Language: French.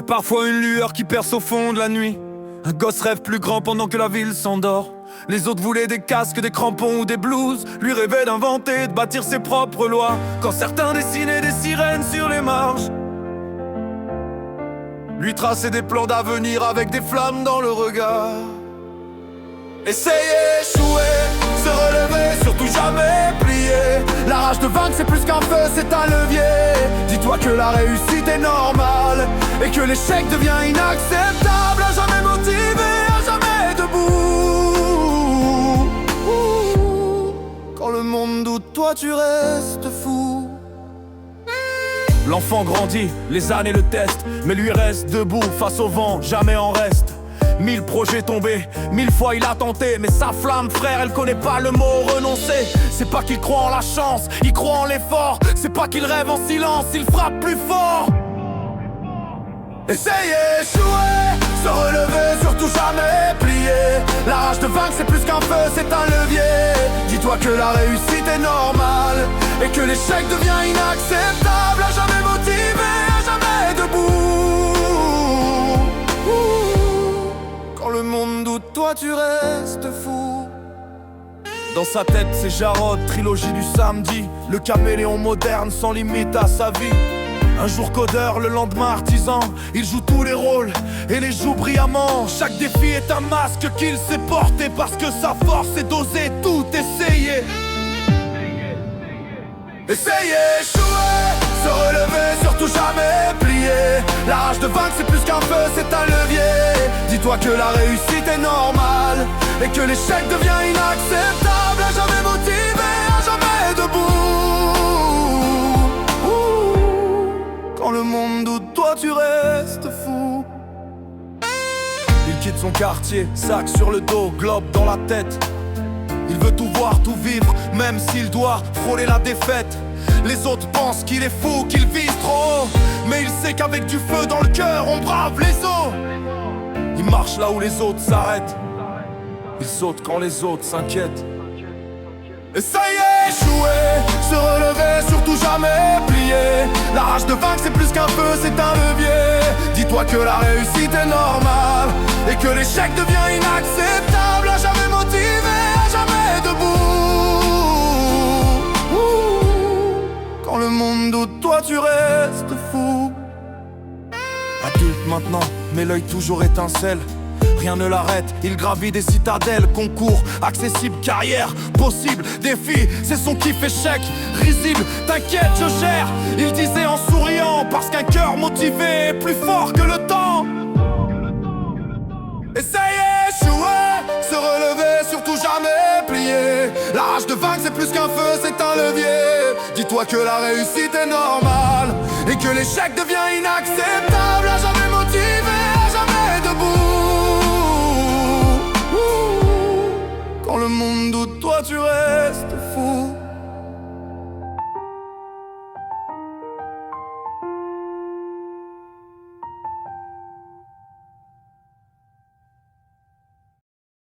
Y'a parfois une lueur qui perce au fond de la nuit. Un gosse rêve plus grand pendant que la ville s'endort. Les autres voulaient des casques, des crampons ou des blouses. Lui rêvait d'inventer, de bâtir ses propres lois. Quand certains dessinaient des sirènes sur les marges, lui traçait des plans d'avenir avec des flammes dans le regard. Essayer, échouer, se relever, surtout jamais plier. La rage de vaincre c'est plus qu'un feu, c'est un levier. Dis-toi que la réussite est normale et que l'échec devient inacceptable. À jamais motivé, à jamais debout. Quand le monde doute, toi tu restes fou. L'enfant grandit, les années le testent, mais lui reste debout face au vent, jamais en reste. 1000 projets tombés, 1000 fois il a tenté, mais sa flamme, frère, elle connaît pas le mot renoncer. C'est pas qu'il croit en la chance, il croit en l'effort. C'est pas qu'il rêve en silence, il frappe plus fort. Essayer, échouer, se relever, surtout jamais plier. La rage de vaincre c'est plus qu'un feu, c'est un levier. Dis-toi que la réussite est normale et que l'échec devient inacceptable. À jamais motivé, à jamais debout. Quand le monde doute, toi tu restes fou. Dans sa tête c'est Jarod, trilogie du samedi. Le caméléon moderne sans limite à sa vie. Un jour codeur, le lendemain artisan. Il joue tous les rôles et les joue brillamment. Chaque défi est un masque qu'il sait porter, parce que sa force est d'oser tout essayer. Essayer, échouer, se relever, surtout jamais plier. La rage de vaincre c'est plus qu'un feu, c'est un levier. Dis-toi que la réussite est normale et que l'échec devient inacceptable. À jamais motivé, à jamais debout. Quand le monde doute, toi tu restes fou. Il quitte son quartier, sac sur le dos, globe dans la tête. Il veut tout voir, tout vivre, même s'il doit frôler la défaite. Les autres pensent qu'il est fou, qu'il vise trop haut, mais il sait qu'avec du feu dans le cœur, on brave les eaux. Il marche là où les autres s'arrêtent. Il saute quand les autres s'inquiètent. Essayer, échouer, se relever, surtout jamais plier. La rage de vaincre c'est plus qu'un feu, c'est un levier. Dis-toi que la réussite est normale et que l'échec devient inacceptable. À jamais motivé, à jamais debout. Quand le monde doute, toi tu restes fou. Adulte maintenant, mais l'œil toujours étincelle. Rien ne l'arrête, il gravit des citadelles. Concours, accessible, carrière, possible, défi, c'est son kiff, échec, risible. T'inquiète, je gère, il disait en souriant, parce qu'un cœur motivé est plus fort que le temps. Essayer, échouer, se relever, surtout jamais plier. La rage de vaincre c'est plus qu'un feu, c'est un levier. Dis-toi que la réussite est normale et que l'échec devient inacceptable. À jamais motivé, à jamais debout. Quand le monde doute, toi tu restes.